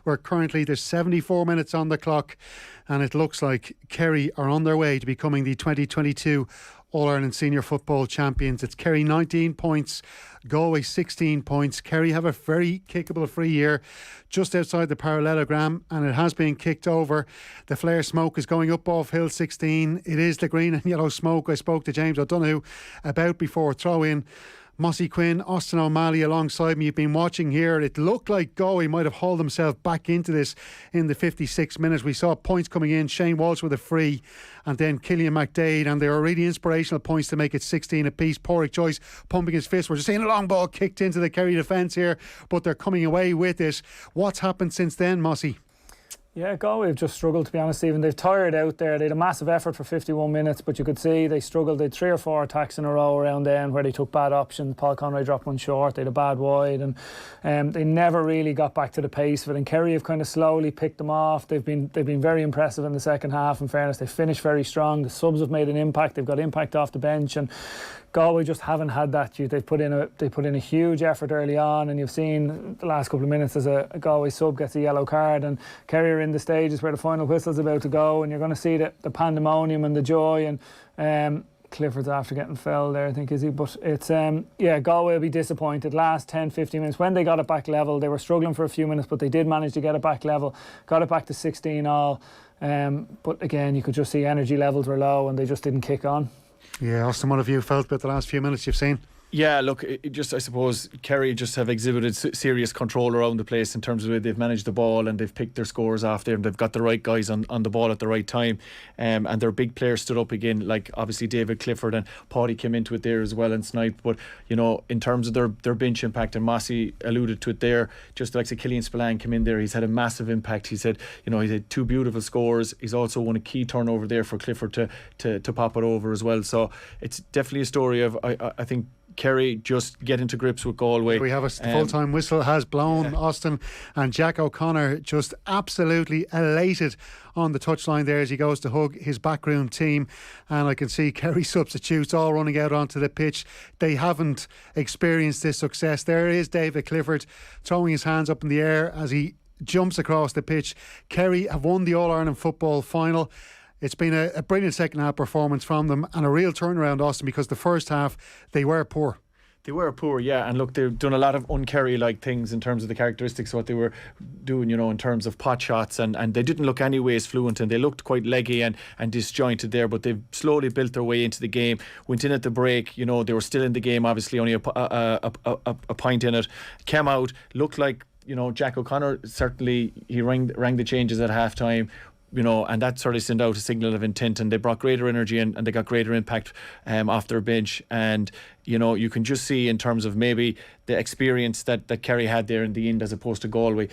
Where currently there's 74 minutes on the clock, and it looks like Kerry are on their way to becoming the 2022 All-Ireland Senior Football Champions. It's Kerry 19 points, Galway 16 points. Kerry have a very kickable free here just outside the parallelogram, and it has been kicked over. The flare smoke is going up off Hill 16. It is the green and yellow smoke I spoke to James O'Donoghue about before throw in. Mossy Quinn, Austin O'Malley alongside me. You've been watching here. It looked like Galway might have hauled themselves back into this in the 56th minute. We saw points coming in. Shane Walsh with a free, and then Killian Mcdade, and they were really inspirational points to make it 16 apiece. Porrick Joyce pumping his fist. We're just seeing a long ball kicked into the Kerry defence here, but they're coming away with it. What's happened since then, Mossy? Yeah, Galway have just struggled, to be honest, Stephen. They've tired out there. They had a massive effort for 51 minutes, but you could see they struggled. They had 3 or 4 attacks in a row around then where they took bad options. Paul Conroy dropped one short. They had a bad wide, and they never really got back to the pace of it. And Kerry have kind of slowly picked them off. They've been very impressive in the second half. In fairness, they finished very strong. The subs have made an impact. They've got impact off the bench, and Galway just haven't had that. They put in a huge effort early on, and you've seen the last couple of minutes as a Galway sub gets a yellow card, and Kerry are in the stages where the final whistle's about to go, and you're going to see the pandemonium and the joy. And Clifford's after getting felled there, I think, is he? But it's Galway will be disappointed. Last 10-15 minutes, when they got it back level, they were struggling for a few minutes, but they did manage to get it back level, got it back to 16 all. But again, you could just see energy levels were low, and they just didn't kick on. Yeah, Austin, what have you felt about the last few minutes you've seen? Yeah, look, I suppose Kerry just have exhibited serious control around the place in terms of the way they've managed the ball, and they've picked their scores off there, and they've got the right guys on the ball at the right time, and their big players stood up again, like obviously David Clifford, and Paddy came into it there as well and sniped. But you know, in terms of their bench impact, and Mossy alluded to it there, just like Killian Spillane came in there, he's had a massive impact. He said, you know, he's had 2 beautiful scores. He's also won a key turnover there for Clifford to pop it over as well. So it's definitely a story of I think Kerry just getting to grips with Galway. We have a full-time whistle has blown, Austin, and Jack O'Connor just absolutely elated on the touchline there as he goes to hug his backroom team. And I can see Kerry substitutes all running out onto the pitch. They haven't experienced this success. There is David Clifford throwing his hands up in the air as he jumps across the pitch. Kerry have won the All-Ireland football final. It's been a brilliant second half performance from them, and a real turnaround, Austin, because the first half they were poor. They were poor, yeah, and look, they've done a lot of un-Kerry-like things in terms of the characteristics of what they were doing, you know, in terms of pot shots, and they didn't look anyways fluent, and they looked quite leggy and disjointed there, but they've slowly built their way into the game. Went in at the break, you know, they were still in the game, obviously only a point in it. Came out, looked like, you know, Jack O'Connor, certainly he rang the changes at half time, you know, and that sort of sent out a signal of intent, and they brought greater energy and they got greater impact off their bench. And you know, you can just see in terms of maybe the experience that Kerry had there in the end as opposed to Galway,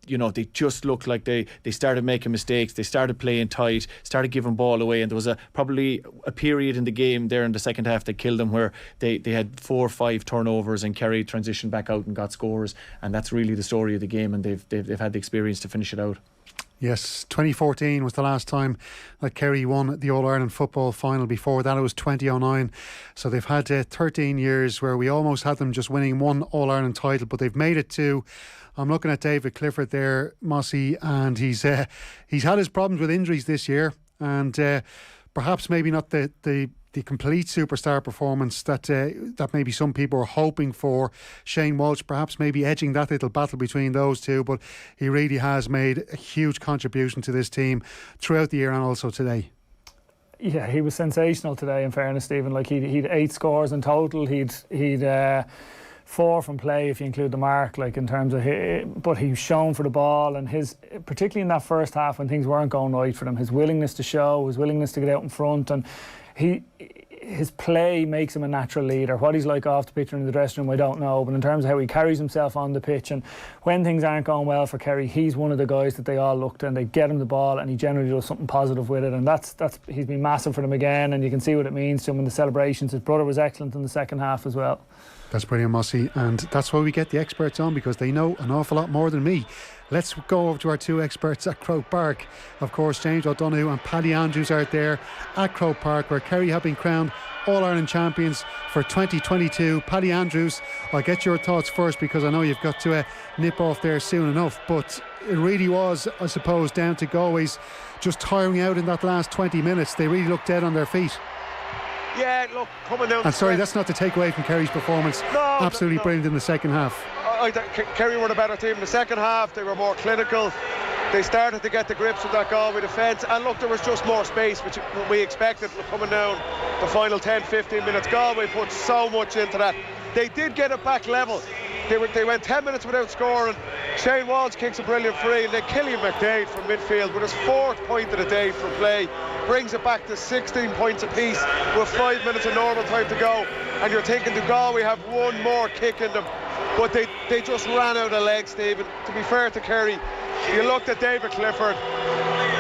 you know, they just looked like they started making mistakes. They started playing tight, started giving ball away, and there was probably a period in the game there in the second half that killed them, where they had 4 or 5 turnovers, and Kerry transitioned back out and got scores, and that's really the story of the game, and they've had the experience to finish it out. Yes, 2014 was the last time that Kerry won the All-Ireland football final. Before that it was 2009. So they've had 13 years where we almost had them just winning 1 All-Ireland title, but they've made it 2. I'm looking at David Clifford there, Mossy, and he's had his problems with injuries this year, and perhaps maybe not the complete superstar performance that maybe some people were hoping for. Shane Walsh perhaps maybe edging that little battle between those two, but he really has made a huge contribution to this team throughout the year and also today. Yeah, he was sensational today, in fairness, Stephen. Like he'd 8 scores in total. He'd 4 from play if you include the mark, like in terms of but he was shown for the ball, and particularly in that first half when things weren't going right for them, his willingness to show, his willingness to get out in front, and his play makes him a natural leader. What he's like off the pitch or in the dressing room, I don't know, but in terms of how he carries himself on the pitch, and when things aren't going well for Kerry, he's one of the guys that they all look to, and they get him the ball and he generally does something positive with it, and that's he's been massive for them again, and you can see what it means to him in the celebrations. His brother was excellent in the second half as well. That's brilliant, Mossy, and that's why we get the experts on, because they know an awful lot more than me. Let's go over to our 2 experts at Croke Park. Of course, James O'Donoghue and Paddy Andrews out there at Croke Park, where Kerry have been crowned All-Ireland champions for 2022. Paddy Andrews, I'll get your thoughts first because I know you've got to nip off there soon enough, but it really was, I suppose, down to Galway's just tiring out in that last 20 minutes. They really looked dead on their feet. Yeah, look, coming down. And sorry, that's not to take away from Kerry's performance. No, absolutely brilliant in the second half. Kerry were the better team in the second half. They were more clinical. They started to get the grips with that Galway defence, and look, there was just more space, which we expected coming down the final 10-15 minutes. Galway put so much into that. They did get it back level. They went 10 minutes without scoring. Shane Walsh kicks a brilliant free, and then Killian Mcdade from midfield with his 4th point of the day from play brings it back to 16 points apiece with 5 minutes of normal time to go. And you're thinking, do Galway have one more kick in them? But they just ran out of legs, Stephen. To be fair to Kerry, you looked at David Clifford.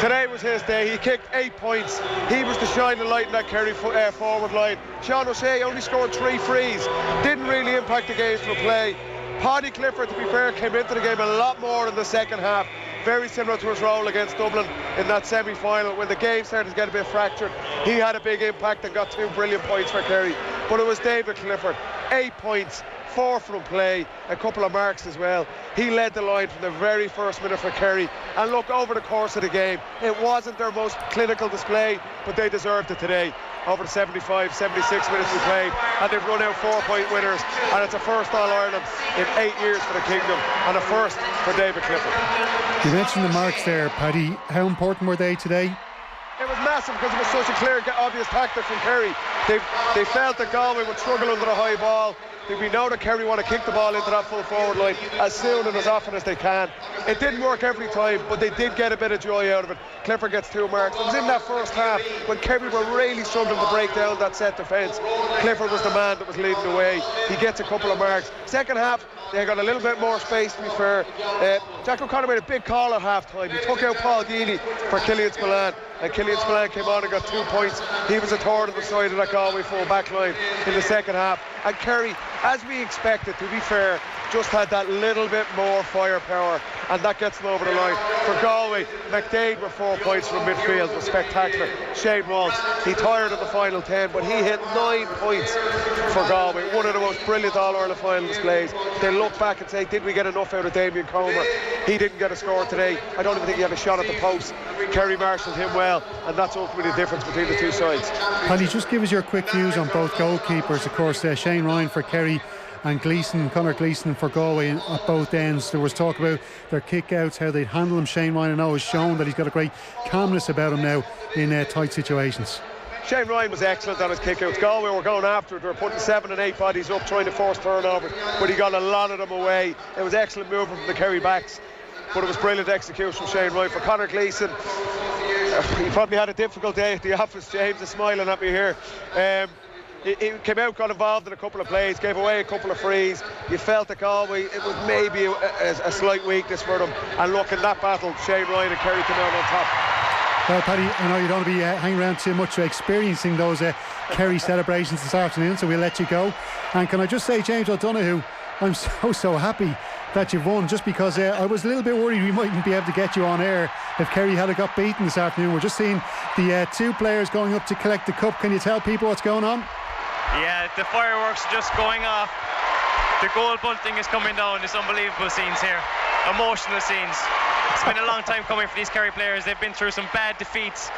Today was his day. He kicked 8 points. He was the shining light in that Kerry forward line. Sean O'Shea only scored 3 frees. Didn't really impact the games for play. Paddy Clifford, to be fair, came into the game a lot more in the second half. Very similar to his role against Dublin in that semi-final. When the game started to get a bit fractured, he had a big impact and got 2 brilliant points for Kerry. But it was David Clifford, 8 points, 4 from play, a couple of marks as well. He led the line from the very first minute for Kerry. And look, over the course of the game, it wasn't their most clinical display, but they deserved it today. Over the 75, 76 minutes we played, and they've run out 4-point winners, and it's a first All-Ireland in 8 years for the Kingdom, and a first for David Clifford. You mentioned the marks there, Paddy. How important were they today? It was massive because it was such a clear, obvious tactic from Kerry. They felt that Galway would struggle under the high ball. We know that Kerry want to kick the ball into that full forward line as soon and as often as they can. It didn't work every time, but they did get a bit of joy out of it. Clifford gets 2 marks. It was in that first half when Kerry were really struggling to break down that set defence. Clifford was the man that was leading the way. He gets a couple of marks. Second half, they got a little bit more space, to be fair. Jack O'Connor made a big call at half-time. He took out Paul Geaney for Killian Mcdade, and Killian Mcdade came on and got 2 points. He was a third of the side of that Galway full back line in the second half. And Kerry, as we expected, to be fair, just had that little bit more firepower, and that gets them over the line. For Galway, Mcdade with 4 points from midfield was spectacular. Shane Walsh, he tired in the final 10, but he hit 9 points for Galway. One of the most brilliant All-Ireland final displays. They look back and say, did we get enough out of Damien Comer? He didn't get a score today. I don't even think he had a shot at the post. Kerry marshalled him well, and that's ultimately the difference between the two sides. Paddy, just give us your quick views on both goalkeepers. Of course, Shane Ryan for Kerry and Conor Gleeson for Galway at both ends. There was talk about their kick-outs, how they'd handle them. Shane Ryan, I know, has shown that he's got a great calmness about him now in tight situations. Shane Ryan was excellent on his kick-outs. Galway were going after it. They were putting 7 and 8 bodies up, trying to force turnovers, but he got a lot of them away. It was excellent movement from the Kerry backs, but it was brilliant execution from Shane Ryan. For Conor Gleeson, he probably had a difficult day at the office. James is smiling at me here. He came out, got involved in a couple of plays, gave away a couple of frees. You felt that Galway, it was maybe a slight weakness for them. And look, in that battle, Shane Ryan and Kerry came out on top. Well, Paddy, I know you don't want to be hanging around too much experiencing those Kerry celebrations this afternoon, so we'll let you go. And can I just say, James O'Donoghue, I'm so happy that you've won, just because I was a little bit worried we mightn't be able to get you on air if Kerry had got beaten this afternoon. We're just seeing the 2 players going up to collect the cup. Can you tell people what's going on? Yeah, the fireworks are just going off. The goal bunting is coming down. There's unbelievable scenes here, emotional scenes. It's been a long time coming for these Kerry players. They've been through some bad defeats,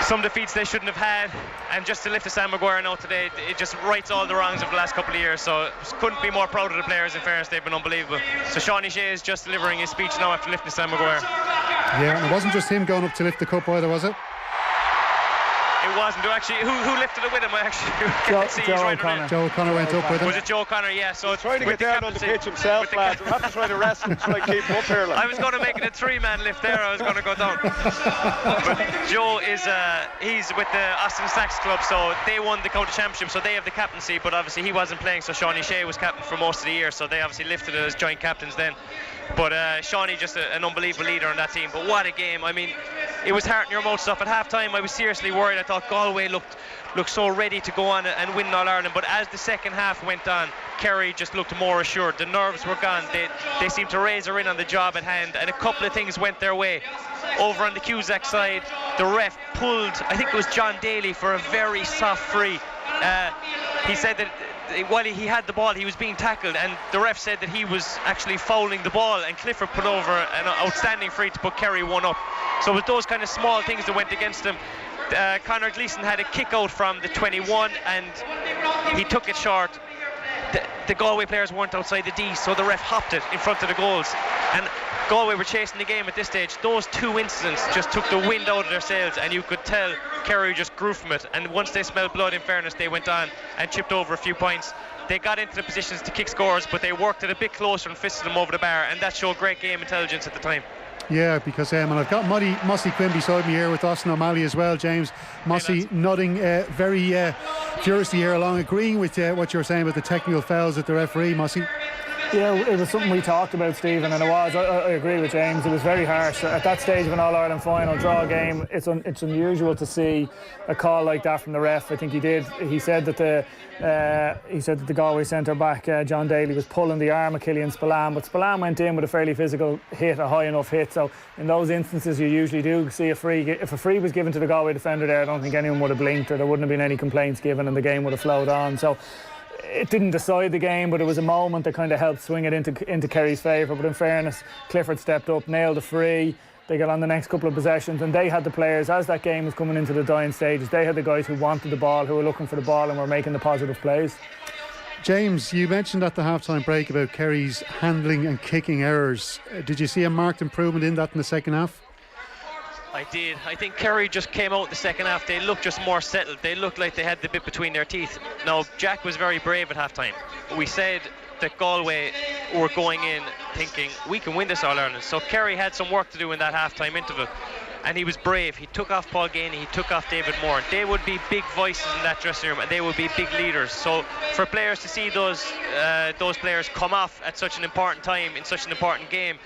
some defeats they shouldn't have had, and just to lift the Sam Maguire now today, it just rights all the wrongs of the last couple of years. So couldn't be more proud of the players. In fairness, they've been unbelievable. So Sean O'Shea is just delivering his speech now after lifting Sam Maguire. Yeah, and it wasn't just him going up to lift the cup either, was it? It wasn't. Actually, who lifted it with him? I actually can't see. Joe O'Connor. Joe O'Connor went up with him. Was it Joe O'Connor? Yeah. So trying to get down on the pitch himself, lads. We'll have to try to wrestle and try to keep him up here. I was going to make it a 3-man lift there. I was going to go down. But Joe is he's with the Austin Stacks club, so they won the county championship, so they have the captaincy. But obviously he wasn't playing, so Sean O'Shea was captain for most of the year, so they obviously lifted it as joint captains then. But Shawnee just an unbelievable leader on that team. But what a game. I mean, it was heart in your mouth stuff. At half time I was seriously worried. I thought Galway looked so ready to go on and win All-Ireland, but as the second half went on, Kerry just looked more assured. The nerves were gone. They seemed to razor in on the job at hand, and a couple of things went their way. Over on the Cusack side, the ref pulled, I think it was John Daly, for a very soft free, he said that while he had the ball, he was being tackled, and the ref said that he was actually fouling the ball, and Clifford put over an outstanding free to put Kerry one up. So with those kind of small things that went against him, Conor Gleeson had a kick out from the 21 and he took it short. The Galway players weren't outside the D, so the ref hopped it in front of the goals, and Galway were chasing the game at this stage. Those two incidents just took the wind out of their sails, and you could tell Kerry just grew from it. And once they smelled blood, in fairness, they went on and chipped over a few points. They got into the positions to kick scores, but they worked it a bit closer and fisted them over the bar, and that showed great game intelligence at the time. Yeah, because and I've got Mossy Quinn beside me here with Austin O'Malley as well, James. Mossy nodding very furiously here along, agreeing with what you're saying about the technical fouls at the referee, Mossy. Yeah, it was something we talked about, Stephen, and I agree with James. It was very harsh. At that stage of an All-Ireland final, draw game, it's unusual to see a call like that from the ref. I think he said that the Galway centre-back, John Daly, was pulling the arm of Killian Spillane, but Spillane went in with a fairly physical hit, a high enough hit. So in those instances, you usually do see a free. If a free was given to the Galway defender there, I don't think anyone would have blinked, or there wouldn't have been any complaints given, and the game would have flowed on. So it didn't decide the game, but it was a moment that kind of helped swing it into Kerry's favour. But in fairness, Clifford stepped up, nailed the free. They got on the next couple of possessions, and they had the players, as that game was coming into the dying stages, they had the guys who wanted the ball, who were looking for the ball, and were making the positive plays. James, you mentioned at the half-time break about Kerry's handling and kicking errors. Did you see a marked improvement in that in the second half? I did. I think Kerry just came out in the second half. They looked just more settled. They looked like they had the bit between their teeth. Now, Jack was very brave at half-time. We said that Galway were going in thinking, we can win this All-Ireland. So Kerry had some work to do in that half-time interval. And he was brave. He took off Paul Ganey, he took off David Moore. They would be big voices in that dressing room, and they would be big leaders. So for players to see those players come off at such an important time in such an important game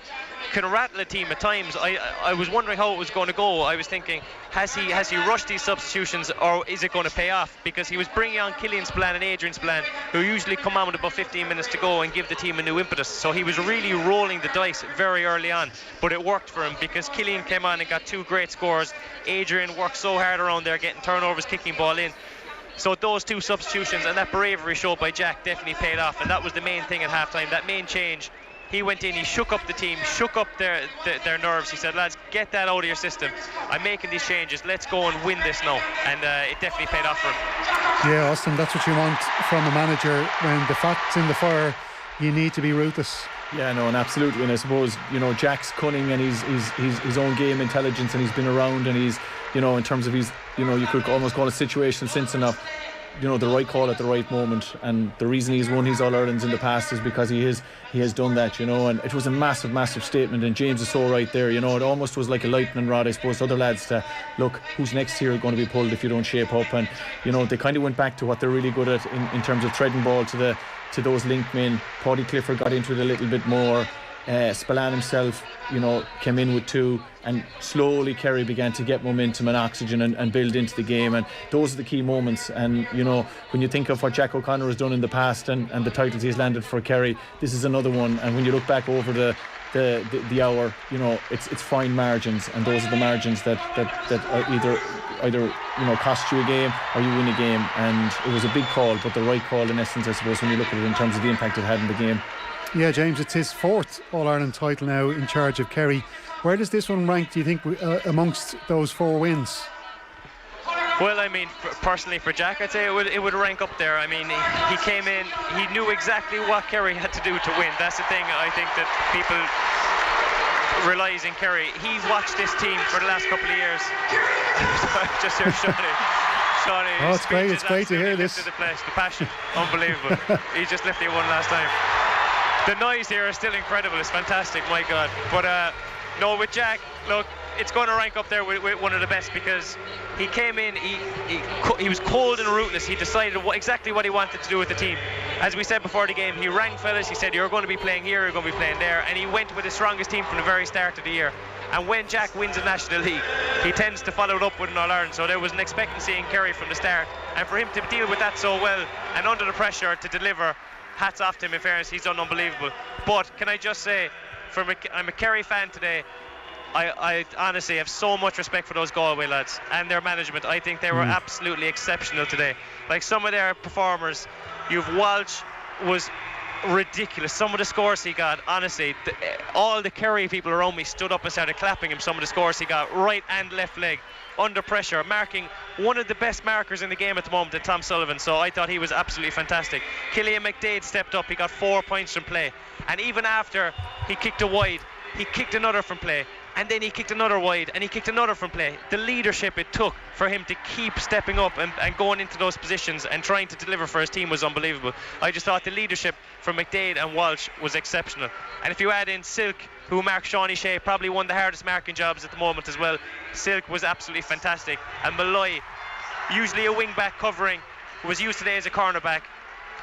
can rattle a team at times. I was wondering how it was going to go. I was thinking, has he rushed these substitutions, or is it going to pay off? Because he was bringing on Killian Spillane and Adrian Spillane, who usually come on with about 15 minutes to go and give the team a new impetus. So he was really rolling the dice very early on, but it worked for him because Killian came on and got two great scores. Adrian worked so hard around there, getting turnovers, kicking ball in. So those two substitutions and that bravery showed by Jack definitely paid off, and that was the main thing at halftime, that main change. He went in, he shook up the team, shook up their nerves. He said, lads, get that out of your system. I'm making these changes. Let's go and win this now. And it definitely paid off for him. Yeah, Austin, that's what you want from a manager. When the fat's in the fire, you need to be ruthless. Yeah, no, and absolutely. And I suppose, Jack's cunning and his own game intelligence, and he's been around, and he's, in terms of his, you could almost call it situational sense enough. The right call at the right moment, and the reason he's won his All-Irelands in the past is because he has done that, and it was a massive statement, and James is so right there, it almost was like a lightning rod, I suppose, to other lads to look who's next here going to be pulled if you don't shape up. And they kind of went back to what they're really good at in terms of threading ball to those link men. Paddy Clifford got into it a little bit more. Spillane himself, came in with two, and slowly Kerry began to get momentum and oxygen and build into the game, and those are the key moments. And when you think of what Jack O'Connor has done in the past and the titles he's landed for Kerry, this is another one. And when you look back over the hour, it's fine margins, and those are the margins that are either cost you a game or you win a game. And it was a big call, but the right call in essence, I suppose, when you look at it in terms of the impact it had in the game. Yeah, James, it's his fourth All-Ireland title now in charge of Kerry. Where does this one rank, do you think, amongst those four wins? Well, I mean, personally for Jack, I'd say it would rank up there. I mean, he came in, he knew exactly what Kerry had to do to win. That's the thing I think that people realise in Kerry. He's watched this team for the last couple of years. Just hear Shawnee. Oh, it's great to hear this. The passion, unbelievable. He just lifted one last time. The noise here is still incredible. It's fantastic, my God. But no, with Jack, look, it's going to rank up there with one of the best, because he came in, he was cold and ruthless. He decided exactly what he wanted to do with the team. As we said before the game, he rang fellas, he said, you're going to be playing here, you're going to be playing there, and he went with the strongest team from the very start of the year. And when Jack wins a National League, he tends to follow it up with an All-Ireland. So there was an expectancy in Kerry from the start, and for him to deal with that so well and under the pressure to deliver, hats off to him. In fairness, he's done unbelievable. But can I just say, I'm a Kerry fan today. I honestly have so much respect for those Galway lads and their management. I think they were absolutely exceptional today. Like some of their performers, Walsh was ridiculous. Some of the scores he got, honestly, all the Kerry people around me stood up and started clapping him. Some of the scores he got, right and left leg, under pressure, marking one of the best markers in the game at the moment, Tom Sullivan. So I thought he was absolutely fantastic. Killian Mcdade stepped up. He got 4 points from play, and even after he kicked a wide, he kicked another from play, and then he kicked another wide, and he kicked another from play. The leadership it took for him to keep stepping up and going into those positions and trying to deliver for his team was unbelievable. I just thought the leadership from Mcdade and Walsh was exceptional. And if you add in Silk, who marked Sean Shea, probably one of the hardest marking jobs at the moment as well, Silk was absolutely fantastic. And Malloy, usually a wing back covering, was used today as a cornerback,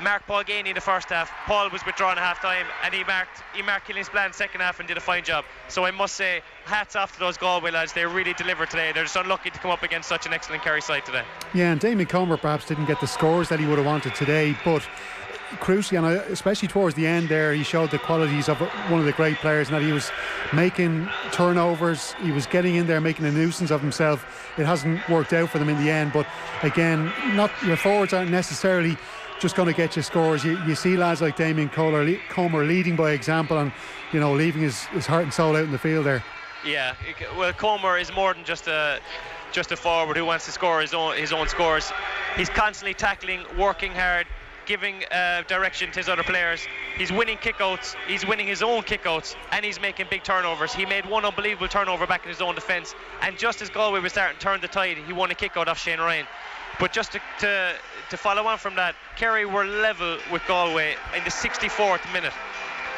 marked Paul Gainey in the first half. Paul was withdrawn at half time, and he marked Killian Mcdade in the second half and did a fine job. So I must say, hats off to those Galway lads. They really delivered today. They're just unlucky to come up against such an excellent Kerry side today. Yeah, and Damien Comer perhaps didn't get the scores that he would have wanted today, but crucially, and especially towards the end there, he showed the qualities of one of the great players, and that he was making turnovers, he was getting in there, making a nuisance of himself. It hasn't worked out for them in the end, but again, your forwards aren't necessarily just going to get you scores. You see lads like Damien Comer leading by example, and leaving his heart and soul out in the field there. Yeah, well, Comer is more than just a forward who wants to score his own scores. He's constantly tackling, working hard, giving direction to his other players. He's winning kickouts, he's winning his own kickouts, and he's making big turnovers. He made one unbelievable turnover back in his own defence, and just as Galway was starting to turn the tide, he won a kickout off Shane Ryan. But just to follow on from that, Kerry were level with Galway in the 64th minute,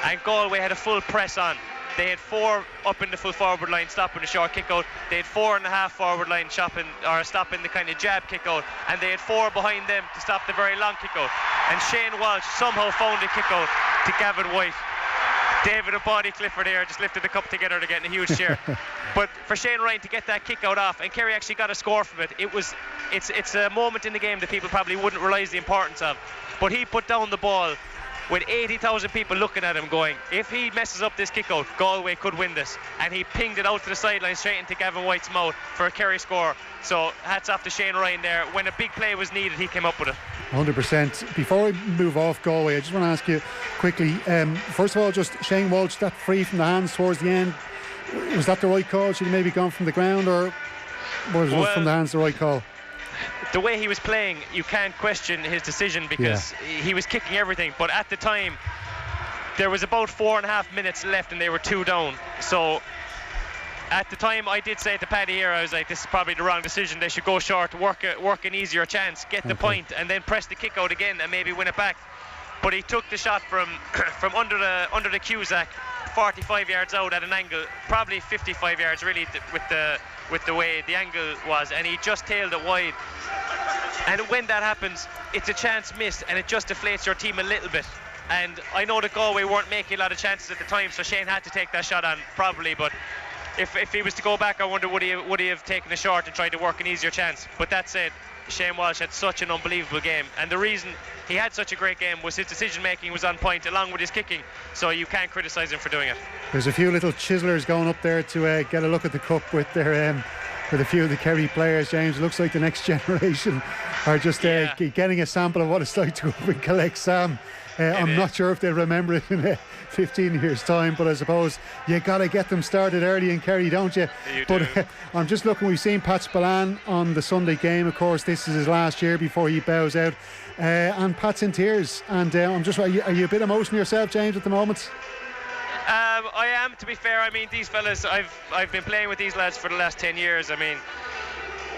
and Galway had a full press on. They had 4 up in the full forward line stopping the short kick out. They had 4.5 forward line stopping the kind of jab kick out, and they had 4 behind them to stop the very long kick out. And Shane Walsh somehow found a kick out to Gavin White. David and Body Clifford here just lifted the cup together to get in a huge cheer. But for Shane Ryan to get that kick out off, and Kerry actually got a score from it, it's a moment in the game that people probably wouldn't realise the importance of. But he put down the ball with 80,000 people looking at him going, if he messes up this kick out, Galway could win this. And he pinged it out to the sideline straight into Gavin White's mouth for a Kerry score. So hats off to Shane Ryan there. When a big play was needed, he came up with it. 100%. Before we move off Galway, I just want to ask you quickly, first of all, just Shane Walsh, that free from the hands towards the end, was that the right call? Should he maybe gone from the ground, or was from the hands the right call? The way he was playing, you can't question his decision, because he was kicking everything. But at the time, there was about 4.5 minutes left and they were 2 down. So at the time, I did say to Paddy here, I was like, this is probably the wrong decision. They should go short, work an easier chance, get the point, and then press the kick out again and maybe win it back. But he took the shot from under the Cusack, 45 yards out at an angle, probably 55 yards really, with the way the angle was, and he just tailed it wide. And when that happens, it's a chance missed, and it just deflates your team a little bit. And I know that Galway weren't making a lot of chances at the time, so Shane had to take that shot on probably. But if he was to go back, I wonder would he have taken a short and tried to work an easier chance. But that said, Shane Walsh had such an unbelievable game, and the reason he had such a great game was his decision making was on point, along with his kicking, so you can't criticise him for doing it. There's a few little chiselers going up there to get a look at the cup with their with a few of the Kerry players. James, it looks like the next generation are just getting a sample of what it's like to go up and collect Sam. I'm not sure if they'll remember it in 15 years time, but I suppose you got to get them started early in Kerry, don't you? But I'm just looking, we've seen Pat Spillane on the Sunday game. Of course, this is his last year before he bows out, and Pat's in tears, and I'm just, are you a bit emotional yourself, James, at the moment? I am, to be fair. I mean, these fellas, I've been playing with these lads for the last 10 years. I mean,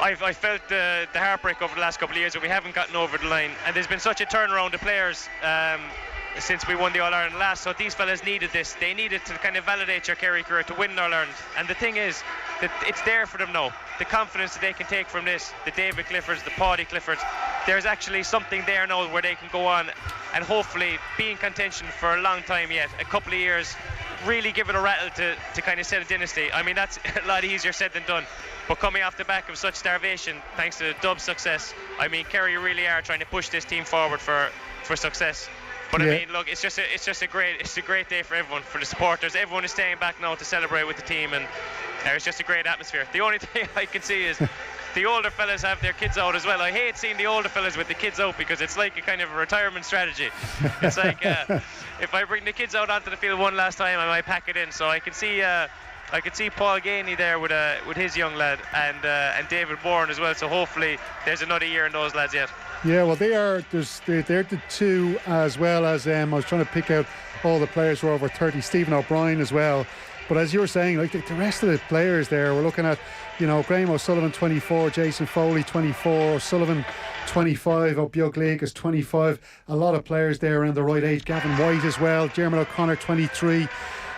I felt the heartbreak over the last couple of years, but we haven't gotten over the line, and there's been such a turnaround of players since we won the All-Ireland last. So these fellas needed this. They needed to kind of validate your Kerry career to win All-Ireland, and the thing is that it's there for them now. The confidence that they can take from this, the David Cliffords, the Paddy Cliffords, there's actually something there now where they can go on and hopefully be in contention for a long time yet, a couple of years, really give it a rattle to kind of set a dynasty. I mean, that's a lot easier said than done, but coming off the back of such starvation thanks to Dub's success, I mean, Kerry really are trying to push this team forward for success. But I mean, look, it's just a great day for everyone, for the supporters. Everyone is staying back now to celebrate with the team, and It's just a great atmosphere. The only thing I can see is the older fellas have their kids out as well. I hate seeing the older fellas with the kids out because it's like a kind of a retirement strategy. It's like if I bring the kids out onto the field one last time, I might pack it in. So I can see Paul Gainey there with his young lad and David Bourne as well. So hopefully there's another year in those lads yet. Yeah, well, they're the two, as well as I was trying to pick out all the players who are over 30. Stephen O'Brien as well. But as you were saying, like the rest of the players there, we're looking at, Graham O'Sullivan 24, Jason Foley 24, O'Sullivan 25, O'Bugleek is 25. A lot of players there around the right age. Gavin White as well, Jeremy O'Connor 23,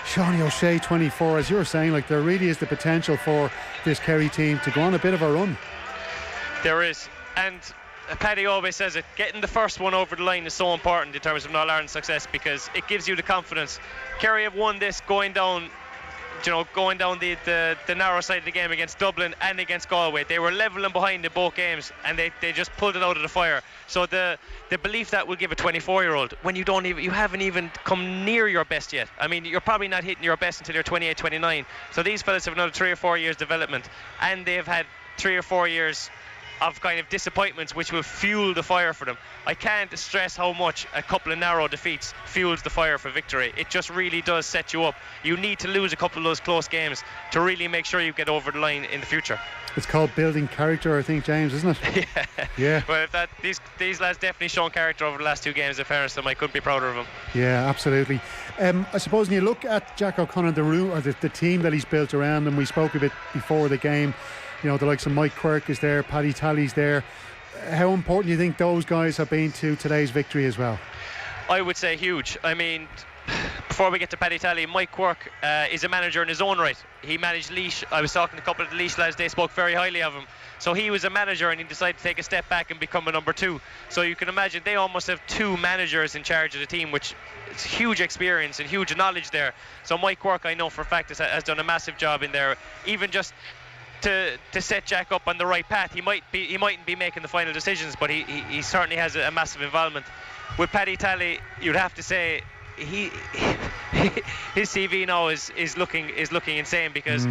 Shawnee O'Shea 24. As you were saying, like there really is the potential for this Kerry team to go on a bit of a run. There is, and Paddy always says it, getting the first one over the line is so important in terms of All-Ireland success because it gives you the confidence. Kerry have won this going down the narrow side of the game against Dublin and against Galway. They were levelling behind in both games and they just pulled it out of the fire. So the belief that will give a 24-year-old when you haven't even come near your best yet. I mean, you're probably not hitting your best until you're 28, 29. So these fellas have another 3 or 4 years development, and they've had 3 or 4 years of kind of disappointments which will fuel the fire for them. I can't stress how much a couple of narrow defeats fuels the fire for victory. It just really does set you up. You need to lose a couple of those close games to really make sure you get over the line in the future. It's called building character, I think, James, isn't it? Yeah. Well, these lads definitely shown character over the last 2 games. In fairness to them, I couldn't be prouder of them. Yeah, absolutely. I suppose when you look at Jack O'Connor, the team that he's built around him, we spoke a bit before the game. The likes of Mike Quirk is there, Paddy Tally's there. How important do you think those guys have been to today's victory as well? I would say huge. I mean, before we get to Paddy Tally, Mike Quirk is a manager in his own right. He managed Laois. I was talking to a couple of the Laois lads, they spoke very highly of him. So he was a manager and he decided to take a step back and become a number 2. So you can imagine they almost have 2 managers in charge of the team, which is huge experience and huge knowledge there. So Mike Quirk, I know for a fact, has done a massive job in there. Even just to set Jack up on the right path. He mightn't be making the final decisions, but he certainly has a massive involvement. With Paddy Tally, you'd have to say his CV now is looking insane because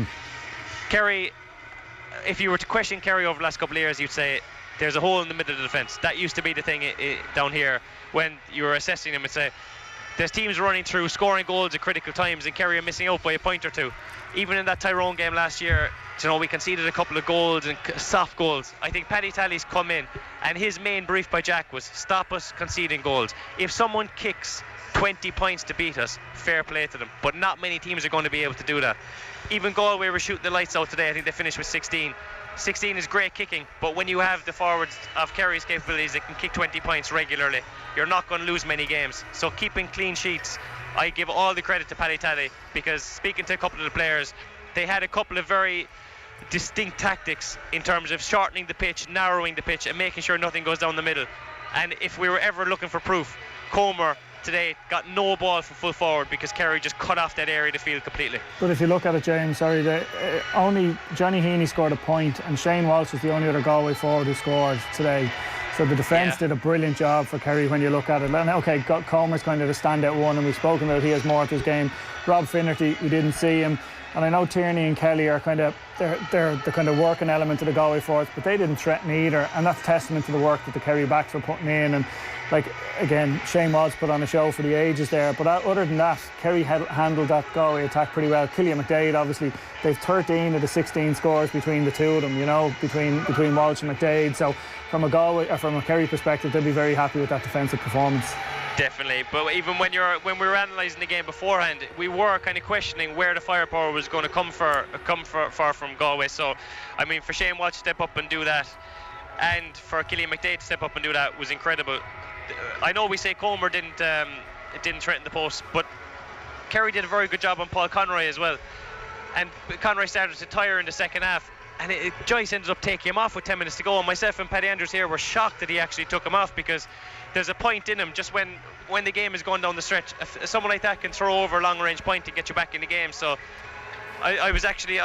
Kerry, if you were to question Kerry over the last couple of years, you'd say there's a hole in the middle of the defence. That used to be the thing down here when you were assessing them and say there's teams running through, scoring goals at critical times, and Kerry are missing out by a point or 2. Even in that Tyrone game last year, we conceded a couple of goals and soft goals. I think Paddy Tally's come in and his main brief by Jack was stop us conceding goals. If someone kicks 20 points to beat us, fair play to them, but not many teams are going to be able to do that. Even Galway were shooting the lights out today. I think they finished with 16. 16 is great kicking, but when you have the forwards of Kerry's capabilities that can kick 20 points regularly, you're not going to lose many games. So keeping clean sheets, I give all the credit to Paddy Tally, because speaking to a couple of the players, they had a couple of very distinct tactics in terms of shortening the pitch, narrowing the pitch, and making sure nothing goes down the middle. And if we were ever looking for proof, Comer today got no ball from full forward because Kerry just cut off that area of the field completely. But if you look at it, James, only Johnny Heaney scored a point and Shane Walsh was the only other Galway forward who scored today. So the defence did a brilliant job for Kerry when you look at it. And okay, Comer's kind of the standout one, and we've spoken about he has more to his game. Rob Finnerty, we didn't see him. And I know Tierney and Kelly are they're the kind of working element of the Galway forwards, but they didn't threaten either, and that's testament to the work that the Kerry backs were putting in. And again, Shane Walsh put on a show for the ages there, but other than that, Kerry handled that Galway attack pretty well. Killian Mcdade, obviously, they've 13 of the 16 scores between the two of them, between Walsh and Mcdade. So from a Kerry perspective, they'll be very happy with that defensive performance. Definitely, but even when we were analysing the game beforehand, we were kind of questioning where the firepower was going to come from Galway. So, I mean, for Shane Walsh to step up and do that, and for Killian Mcdade to step up and do that was incredible. I know we say Comer didn't threaten the post, but Kerry did a very good job on Paul Conroy as well. And Conroy started to tire in the second half, and Joyce ended up taking him off with 10 minutes to go. And myself and Paddy Andrews here were shocked that he actually took him off, because there's a point in him just when the game is going down the stretch. Someone like that can throw over a long range point and get you back in the game. So I was actually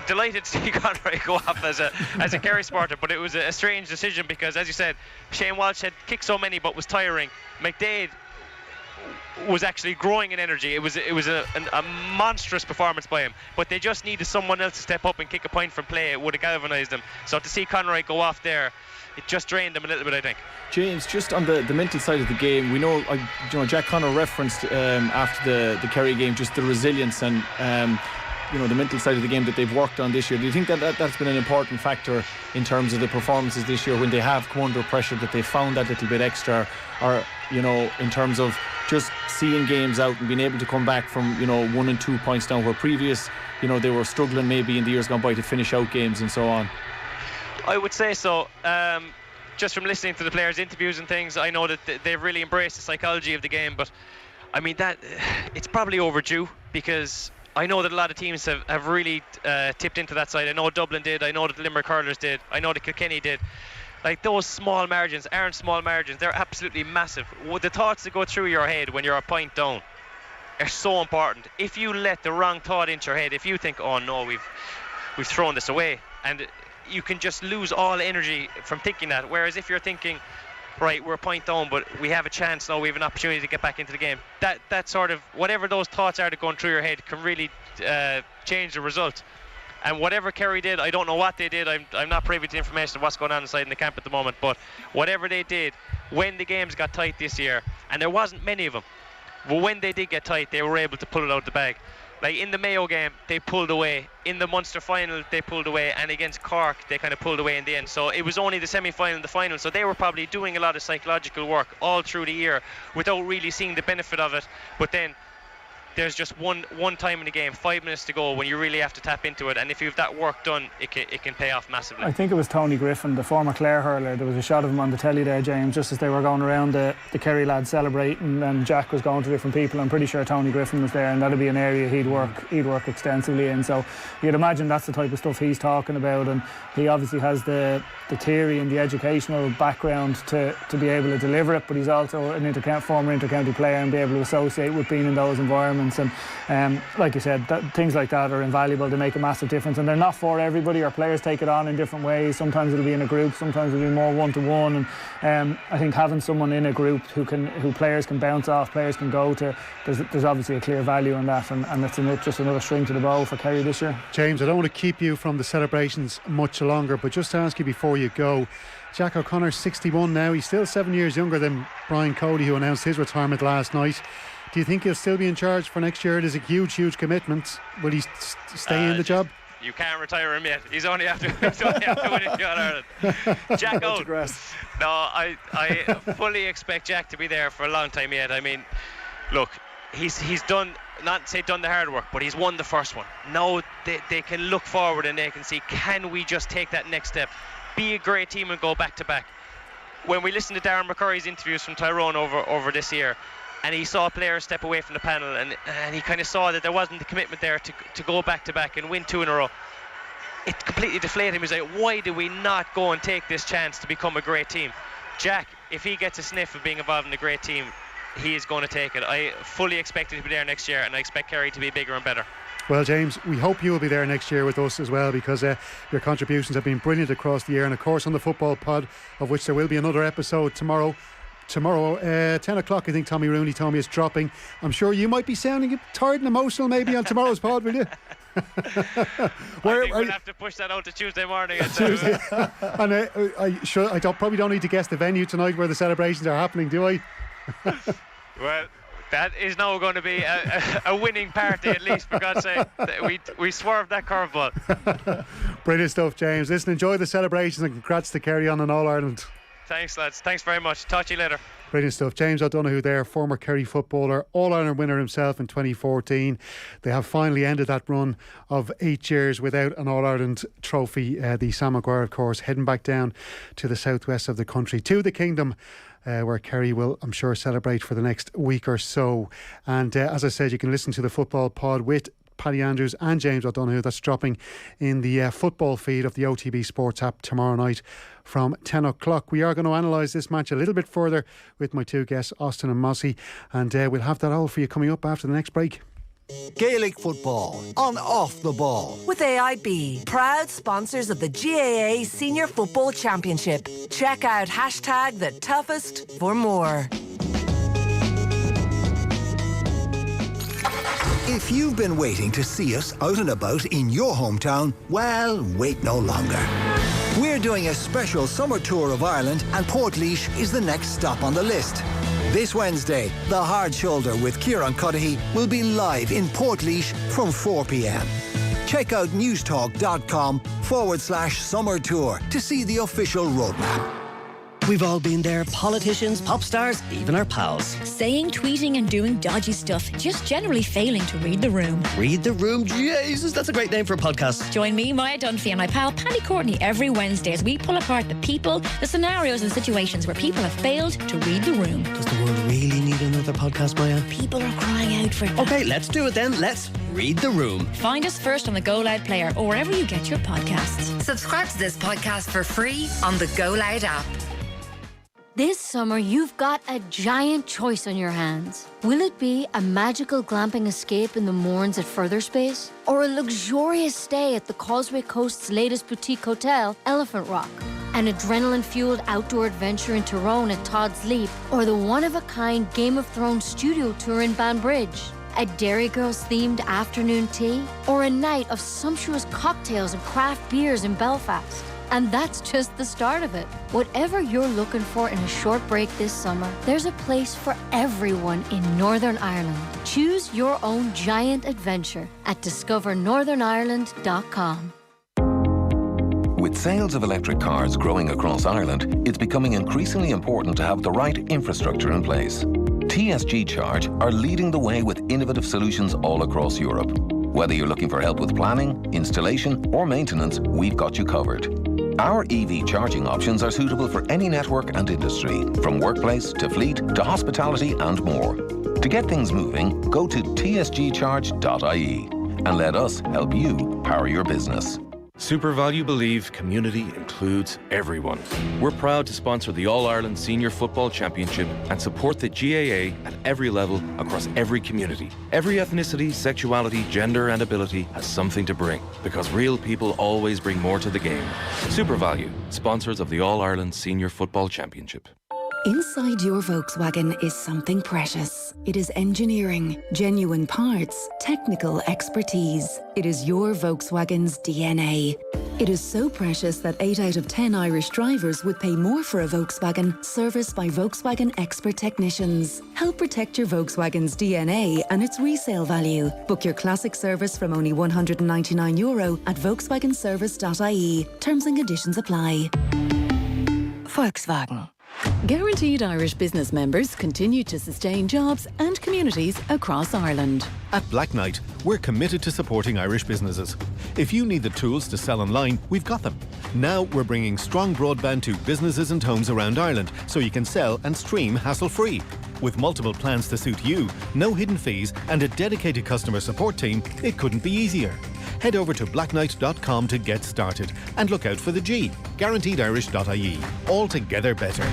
delighted to see Conroy go off as a Kerry supporter, but it was a strange decision because, as you said, Shane Walsh had kicked so many but was tiring. Mcdade was actually growing in energy. It was a monstrous performance by him, but they just needed someone else to step up and kick a point from play. It would have galvanised them. So to see Conroy go off there, it just drained them a little bit, I think. James, just on the mental side of the game, we know, Jack Connor referenced after the Kerry game just the resilience and the mental side of the game that they've worked on this year. Do you think that's been an important factor in terms of the performances this year when they have come under pressure, that they found that little bit extra, or in terms of just seeing games out and being able to come back from 1 and 2 points down, where previous they were struggling maybe in the years gone by to finish out games and so on? I would say so. Just from listening to the players' interviews and things, I know that they've really embraced the psychology of the game, but I mean that it's probably overdue, because I know that a lot of teams have really tipped into that side. I know Dublin did, I know that the Limerick Hurlers did, I know that Kilkenny did. Like, those small margins aren't small margins, they're absolutely massive. The thoughts that go through your head when you're a point down are so important. If you let the wrong thought into your head, if you think, oh no, we've thrown this away, and you can just lose all energy from thinking that. Whereas if you're thinking, right, we're a point down, but we have a chance now, we have an opportunity to get back into the game, that sort of, whatever those thoughts are that going through your head can really change the result. And whatever Kerry did, I don't know what they did, I'm not privy to the information of what's going on inside in the camp at the moment, but whatever they did, when the games got tight this year, and there wasn't many of them, but when they did get tight, they were able to pull it out of the bag. Like in the Mayo game, they pulled away. In the Munster final, they pulled away. And against Cork, they kind of pulled away in the end. So it was only the semi-final and the final. So they were probably doing a lot of psychological work all through the year without really seeing the benefit of it. But then there's just one time in the game, 5 minutes to go, when you really have to tap into it. And if you have that work done, it can pay off massively. I think it was Tony Griffin, the former Clare hurler. There was a shot of him on the telly there, James, just as they were going around the Kerry lads celebrating, and Jack was going to different people. I'm pretty sure Tony Griffin was there, and that'd be an area he'd work extensively in. So you'd imagine that's the type of stuff he's talking about, and he obviously has the theory and the educational background to be able to deliver it, but he's also an former inter-county player and be able to associate with being in those environments. And like you said, things like that are invaluable. They make a massive difference, and they're not for everybody. Our players take it on in different ways. Sometimes it'll be in a group, sometimes it'll be more one-to-one, and I think having someone in a group who players can bounce off, players can go to, there's obviously a clear value in that, and it's just another string to the bow for Kerry this year. James, I don't want to keep you from the celebrations much longer, but just to ask you before you go, Jack O'Connor's 61 now. He's still 7 years younger than Brian Cody, who announced his retirement last night. Do you think he'll still be in charge for next year? It is a huge commitment. Will he stay in the job? You can't retire him yet. He's only after winning All-Ireland. Jack out. No, I fully expect Jack to be there for a long time yet. I mean, look, he's done, not say done the hard work, but he's won the first one. Now they can look forward and they can see, can we just take that next step, be a great team and go back to back. When we listened to Darren McCurry's interviews from Tyrone over this year, and he saw players step away from the panel, and he kind of saw that there wasn't the commitment there to go back to back and win 2 in a row. It completely deflated him. He's like, why do we not go and take this chance to become a great team? Jack, if he gets a sniff of being involved in a great team, he is going to take it. I fully expect him to be there next year, and I expect Kerry to be bigger and better. Well, James, we hope you will be there next year with us as well, because your contributions have been brilliant across the year, and of course on the Football Pod, of which there will be another episode tomorrow, 10 o'clock, I think Tommy Rooney told me it's dropping. I'm sure you might be sounding tired and emotional maybe on tomorrow's pod, will you? I think we'll have to push that out to Tuesday morning. Tuesday. And I probably don't need to guess the venue tonight where the celebrations are happening, do I? Well, that is now going to be a winning party, at least, for God's sake. We swerved that curveball. Brilliant stuff, James. Listen, enjoy the celebrations, and congrats to Kerry on an All-Ireland. Thanks, lads. Thanks very much. Talk to you later. Brilliant stuff. James O'Donoghue there, former Kerry footballer, All-Ireland winner himself in 2014. They have finally ended that run of 8 years without an All-Ireland trophy. The Sam Maguire, of course, heading back down to the southwest of the country, to the Kingdom, where Kerry will, I'm sure, celebrate for the next week or so. And as I said, you can listen to the Football Pod with Paddy Andrews and James O'Donoghue. That's dropping in the football feed of the OTB Sports app tomorrow night from 10 o'clock. We are going to analyse this match a little bit further with my two guests, Austin and Mossy, and we'll have that all for you coming up after the next break. Gaelic football on Off the Ball with AIB, proud sponsors of the GAA Senior Football Championship. Check out #TheToughest for more. If you've been waiting to see us out and about in your hometown, well, wait no longer. We're doing a special summer tour of Ireland, and Portlaoise is the next stop on the list. This Wednesday, The Hard Shoulder with Kieran Cuddihy will be live in Portlaoise from 4 p.m. Check out newstalk.com/summer tour to see the official roadmap. We've all been there, politicians, pop stars, even our pals. Saying, tweeting and doing dodgy stuff, just generally failing to read the room. Read the room? Jesus, that's a great name for a podcast. Join me, Maya Dunphy, and my pal Paddy Courtney every Wednesday as we pull apart the people, the scenarios and situations where people have failed to read the room. Does the world really need another podcast, Maya? People are crying out for it. Okay, let's do it then. Let's read the room. Find us first on the Go Loud player or wherever you get your podcasts. Subscribe to this podcast for free on the Go Loud app. This summer, you've got a giant choice on your hands. Will it be a magical glamping escape in the Mourns at Further Space? Or a luxurious stay at the Causeway Coast's latest boutique hotel, Elephant Rock? An adrenaline-fueled outdoor adventure in Tyrone at Todd's Leap? Or the one-of-a-kind Game of Thrones studio tour in Banbridge? A Dairy Girls-themed afternoon tea? Or a night of sumptuous cocktails and craft beers in Belfast? And that's just the start of it. Whatever you're looking for in a short break this summer, there's a place for everyone in Northern Ireland. Choose your own giant adventure at discovernorthernireland.com. With sales of electric cars growing across Ireland, it's becoming increasingly important to have the right infrastructure in place. TSG Charge are leading the way with innovative solutions all across Europe. Whether you're looking for help with planning, installation, or maintenance, we've got you covered. Our EV charging options are suitable for any network and industry, from workplace to fleet to hospitality and more. To get things moving, go to tsgcharge.ie and let us help you power your business. SuperValu believe community includes everyone. We're proud to sponsor the All-Ireland Senior Football Championship and support the GAA at every level across every community. Every ethnicity, sexuality, gender and ability has something to bring, because real people always bring more to the game. SuperValu, sponsors of the All-Ireland Senior Football Championship. Inside your Volkswagen is something precious. It is engineering, genuine parts, technical expertise. It is your Volkswagen's DNA. It is so precious that 8 out of 10 Irish drivers would pay more for a Volkswagen serviced by Volkswagen expert technicians. Help protect your Volkswagen's DNA and its resale value. Book your classic service from only €199 at volkswagenservice.ie. Terms and conditions apply. Volkswagen. Guaranteed Irish business members continue to sustain jobs and communities across Ireland. At Black Knight, we're committed to supporting Irish businesses. If you need the tools to sell online, we've got them. Now we're bringing strong broadband to businesses and homes around Ireland so you can sell and stream hassle-free. With multiple plans to suit you, no hidden fees and a dedicated customer support team, it couldn't be easier. Head over to blackknight.com to get started and look out for the G, guaranteedirish.ie. Altogether better.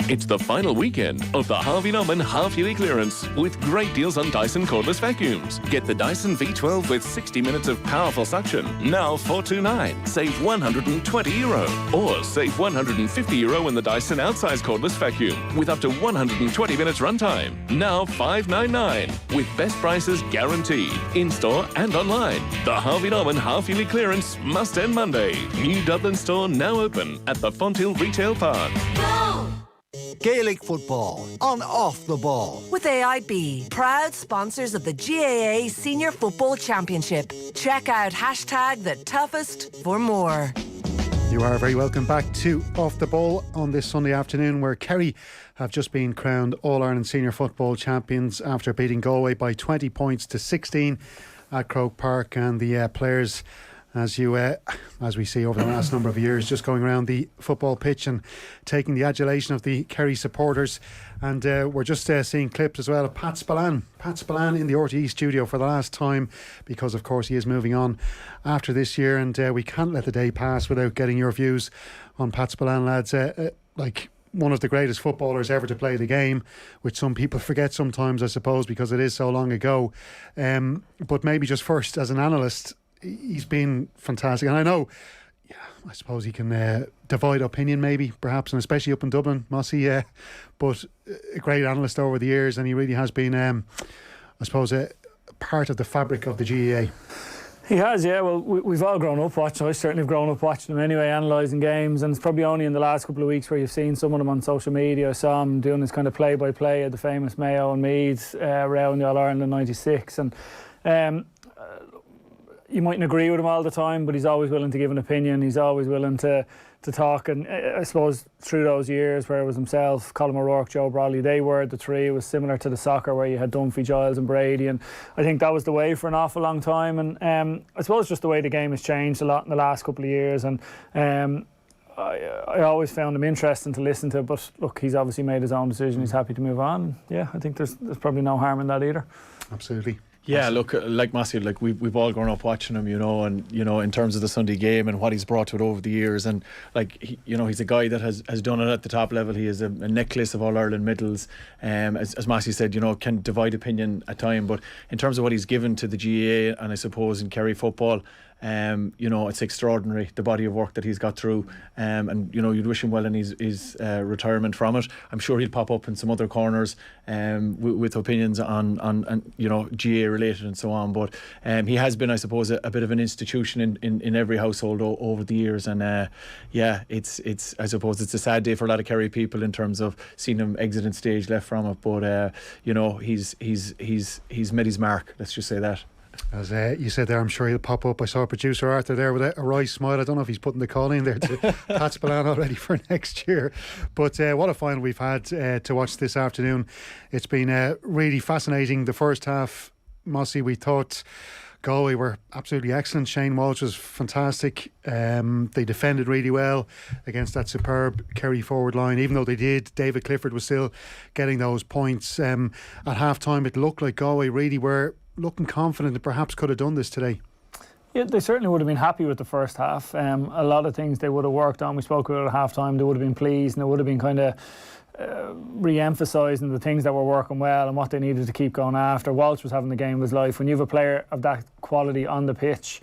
It's the final weekend of the Harvey Norman half-yearly clearance with great deals on Dyson cordless vacuums. Get the Dyson V12 with 60 minutes of powerful suction, now $429. Save €120. Or save €150 in the Dyson outsize cordless vacuum with up to 120 minutes runtime, now $599. With best prices guaranteed, in-store and online. The Harvey Norman half-yearly clearance must end Monday. New Dublin store now open at the Fonthill Retail Park. Go! Gaelic football on Off the Ball. With AIB, proud sponsors of the GAA Senior Football Championship. Check out #TheToughest for more. You are very welcome back to Off the Ball on this Sunday afternoon, where Kerry have just been crowned All-Ireland Senior Football Champions after beating Galway by 20 points to 16 at Croke Park. And the players, as we see over the last number of years, just going around the football pitch and taking the adulation of the Kerry supporters. And we're just seeing clips as well of Pat Spillane in the RTE studio for the last time, because of course he is moving on after this year, and we can't let the day pass without getting your views on Pat Spillane, lads. Like one of the greatest footballers ever to play the game, which some people forget sometimes, I suppose, because it is so long ago. But maybe just first, as an analyst, he's been fantastic. And I know, I suppose he can divide opinion maybe, perhaps, and especially up in Dublin, Mossy, but a great analyst over the years, and he really has been I suppose, a part of the fabric of the GAA. He has, yeah. Well, we've all grown up watching. I certainly have grown up watching him anyway, analysing games, and it's probably only in the last couple of weeks where you've seen some of them on social media. I saw him doing this kind of play-by-play of the famous Mayo and Meads row in the All-Ireland in '96, and you mightn't agree with him all the time, but he's always willing to give an opinion. He's always willing to talk, and I suppose through those years where it was himself, Colin O'Rourke, Joe Bradley, they were the three. It was similar to the soccer where you had Dunphy, Giles and Brady, and I think that was the way for an awful long time. And I suppose just the way the game has changed a lot in the last couple of years, and I always found him interesting to listen to, but look, he's obviously made his own decision. He's happy to move on. Yeah, I think there's probably no harm in that either. Absolutely. Yeah, look, like Massey, like we've all grown up watching him, and in terms of the Sunday game and what he's brought to it over the years, and like he's a guy that has done it at the top level. He is a necklace of All-Ireland medals. As Massey said, can divide opinion at time, but in terms of what he's given to the GAA and I suppose in Kerry football, it's extraordinary, the body of work that he's got through, and you'd wish him well in his retirement from it. I'm sure he'll pop up in some other corners with opinions on GAA related and so on, but he has been, I suppose, a bit of an institution in every household over the years, and it's I suppose it's a sad day for a lot of Kerry people in terms of seeing him exiting stage left from it, but he's made his mark, let's just say that. As you said there, I'm sure he'll pop up. I saw producer Arthur there with a wry smile. I don't know if he's putting the call in there to Pat Spillane already for next year. But what a final we've had to watch this afternoon. It's been really fascinating. The first half, Mossy, we thought Galway were absolutely excellent. Shane Walsh was fantastic. They defended really well against that superb Kerry forward line. Even though they did, David Clifford was still getting those points. At half time, it looked like Galway really were looking confident and perhaps could have done this today. Yeah, they certainly would have been happy with the first half. A lot of things they would have worked on. We spoke about it at half time. They would have been pleased, and they would have been kind of re-emphasising the things that were working well and what they needed to keep going after. Walsh was having the game of his life. When you have a player of that quality on the pitch,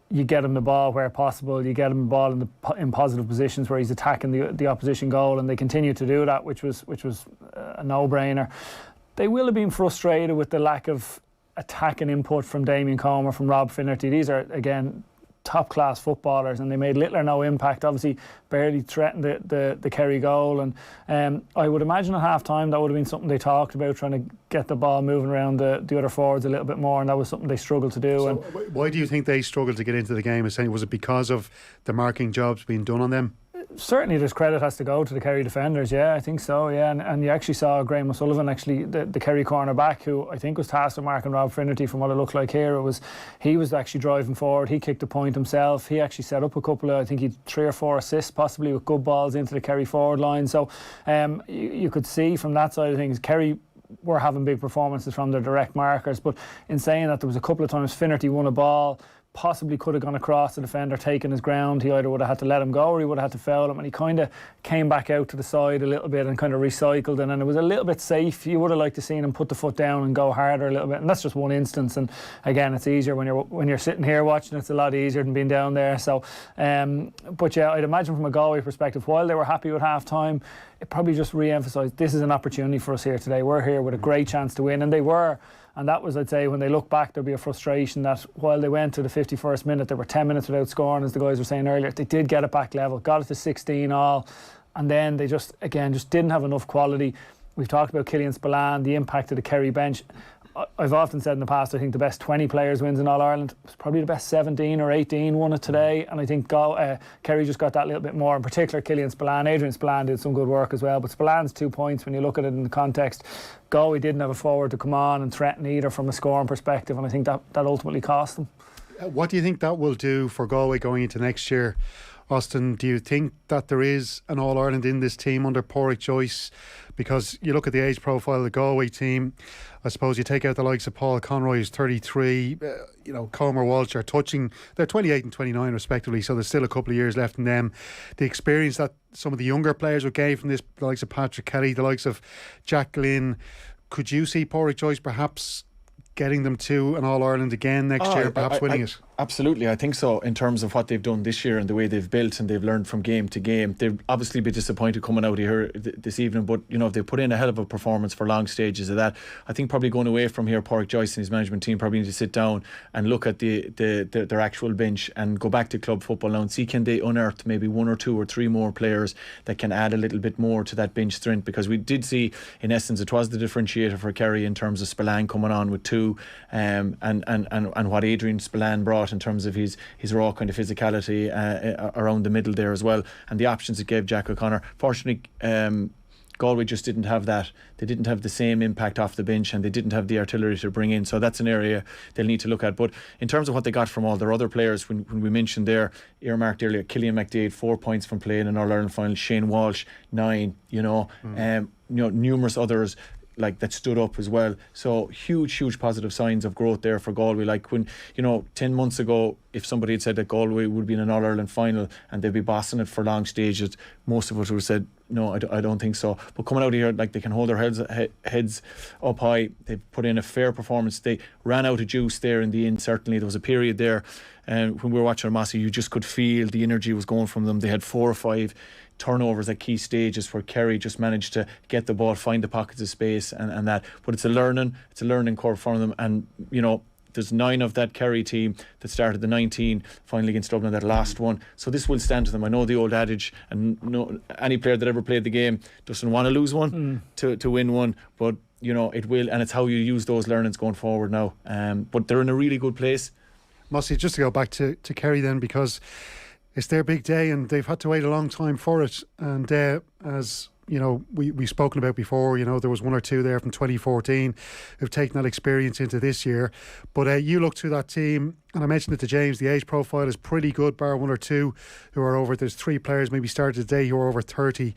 you get him the ball where possible, you get him the ball in positive positions where he's attacking the opposition goal, and they continue to do that, which was a no-brainer. They will have been frustrated with the lack of attacking input from Damien Comer, from Rob Finnerty. These are, again, top-class footballers, and they made little or no impact. Obviously, barely threatened the Kerry goal, and I would imagine at half-time that would have been something they talked about, trying to get the ball moving around the other forwards a little bit more, and that was something they struggled to do. So why do you think they struggled to get into the game? Was it because of the marking jobs being done on them? Certainly there's credit has to go to the Kerry defenders, yeah, I think so, yeah, and you actually saw Graham O'Sullivan, actually the Kerry cornerback, who I think was tasked with marking Rob Finnerty. From what it looked like here, he was actually driving forward. He kicked a point himself. He actually set up a couple of, I think he had 3 or 4 assists possibly with good balls into the Kerry forward line. So you could see from that side of things, Kerry were having big performances from their direct markers, but in saying that, there was a couple of times Finnerty won a ball, possibly could have gone across the defender, taken his ground. He either would have had to let him go or he would have had to foul him, and he kind of came back out to the side a little bit and kind of recycled, and then it was a little bit safe. You would have liked to seen him put the foot down and go harder a little bit, and that's just one instance. And again, it's easier when you're sitting here watching. It's a lot easier than being down there. So but yeah, I'd imagine from a Galway perspective, while they were happy with half time, it probably just re-emphasised this is an opportunity for us here today. We're here with a great chance to win, and they were. And that was, I'd say, when they look back, there'll be a frustration that while they went to the 51st minute, they were 10 minutes without scoring, as the guys were saying earlier. They did get it back level, got it to 16 all, and then they just didn't have enough quality. We've talked about Killian Mcdade, the impact of the Kerry bench. I've often said in the past, I think the best 20 players wins in All-Ireland. It's probably the best 17 or 18 won it today, and I think Kerry just got that little bit more, in particular Killian Mcdade. Adrian Spillane did some good work as well, but Spillane's 2 points, when you look at it in the context, Galway didn't have a forward to come on and threaten either from a scoring perspective, and I think that ultimately cost them. What do you think that will do for Galway going into next year? Austin, do you think that there is an All-Ireland in this team under Pádraig Joyce? Because you look at the age profile of the Galway team, I suppose you take out the likes of Paul Conroy, who's 33, Comer, Walsh are touching, they're 28 and 29 respectively, so there's still a couple of years left in them. The experience that some of the younger players would gain from this, the likes of Patrick Kelly, the likes of Jack Glynn, could you see Pádraig Joyce perhaps getting them to an All-Ireland again next year, perhaps winning it? Absolutely, I think so, in terms of what they've done this year and the way they've built and they've learned from game to game. They'll obviously be disappointed coming out of here this evening, but they put in a hell of a performance for long stages of that. I think probably going away from here, Pádraig Joyce and his management team probably need to sit down and look at their actual bench and go back to club football now and see, can they unearth maybe 1 or 2 or 3 more players that can add a little bit more to that bench strength, because we did see, in essence, it was the differentiator for Kerry in terms of Spillane coming on with 2 and what Adrian Spillane brought in terms of his raw kind of physicality around the middle there as well, and the options it gave Jack O'Connor. Fortunately, Galway just didn't have that. They didn't have the same impact off the bench, and they didn't have the artillery to bring in. So that's an area they'll need to look at. But in terms of what they got from all their other players, when we mentioned there, earmarked earlier, Killian Mcdade, 4 points from playing in All-Ireland final, Shane Walsh, 9, numerous others like that stood up as well. So huge positive signs of growth there for Galway. Like when 10 months ago, if somebody had said that Galway would be in an All-Ireland final and they'd be bossing it for long stages, most of us would have said no, I don't think so. But coming out of here, like, they can hold their heads up high. They've put in a fair performance. They ran out of juice there in the end. Certainly there was a period there when we were watching Armasi, you just could feel the energy was going from them. They had 4 or 5 turnovers at key stages where Kerry just managed to get the ball, find the pockets of space and that. But it's a learning curve for them, and there's 9 of that Kerry team that started the 19 final against Dublin, that last one. So this will stand to them. I know the old adage, and any player that ever played the game doesn't want to lose one to win one, but it will, and it's how you use those learnings going forward now. But they're in a really good place. Mossy, just to go back to Kerry then, because it's their big day and they've had to wait a long time for it. And as we've spoken about before, there was 1 or 2 there from 2014 who've taken that experience into this year. But you look through that team, and I mentioned it to James, the age profile is pretty good, bar 1 or 2 who are over. There's 3 players maybe started today who are over 30.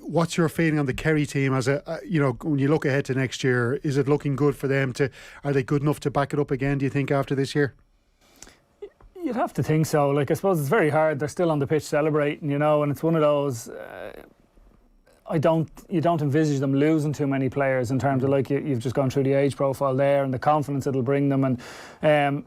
What's your feeling on the Kerry team as when you look ahead to next year? Is it looking good for them? Are they good enough to back it up again, do you think, after this year? You'd have to think so. Like, I suppose it's very hard. They're still on the pitch celebrating, and it's one of those. You don't envisage them losing too many players in terms of, like, you've just gone through the age profile there and the confidence it'll bring them, and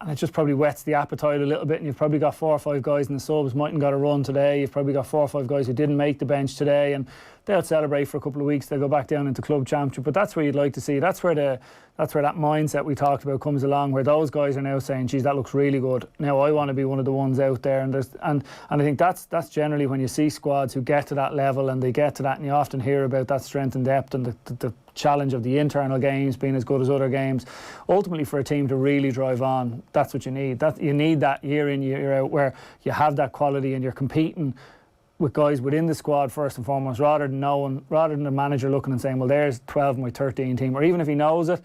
it just probably whets the appetite a little bit. And you've probably got 4 or 5 guys in the subs mightn't got a run today. You've probably got 4 or 5 guys who didn't make the bench today, and they'll celebrate for a couple of weeks. They'll go back down into club championship. But that's where you'd like to see. That's where that mindset we talked about comes along, where those guys are now saying, geez, that looks really good. Now I want to be one of the ones out there. And I think that's generally when you see squads who get to that level, and they get to that, and you often hear about that strength and depth and the challenge of the internal games being as good as other games. Ultimately, for a team to really drive on, that's what you need. You need that year in, year out, where you have that quality and you're competing with guys within the squad first and foremost, rather than the manager looking and saying, well, there's 12 of my 13 team. Or even if he knows it,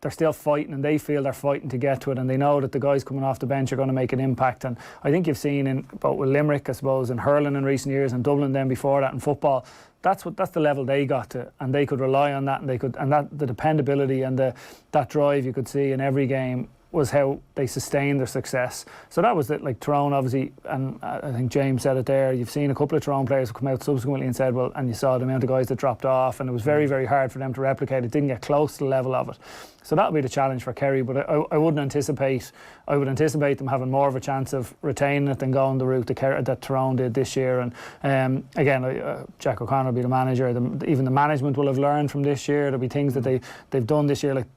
they're still fighting, and they feel they're fighting to get to it, and they know that the guys coming off the bench are going to make an impact. And I think you've seen in both with Limerick, I suppose, and hurling in recent years, and Dublin then before that in football, that's the level they got to, and they could rely on that, and the dependability and that drive you could see in every game was how they sustained their success. So that was it. Like Tyrone, obviously, and I think James said it there, you've seen a couple of Tyrone players come out subsequently and said, well, and you saw the amount of guys that dropped off, and it was very, very hard for them to replicate. It didn't get close to the level of it. So that'll be the challenge for Kerry, but I would anticipate them having more of a chance of retaining it than going the route that Tyrone did this year. And again, Jack O'Connor will be the manager. Even the management will have learned from this year. There'll be things that they've done this year. Like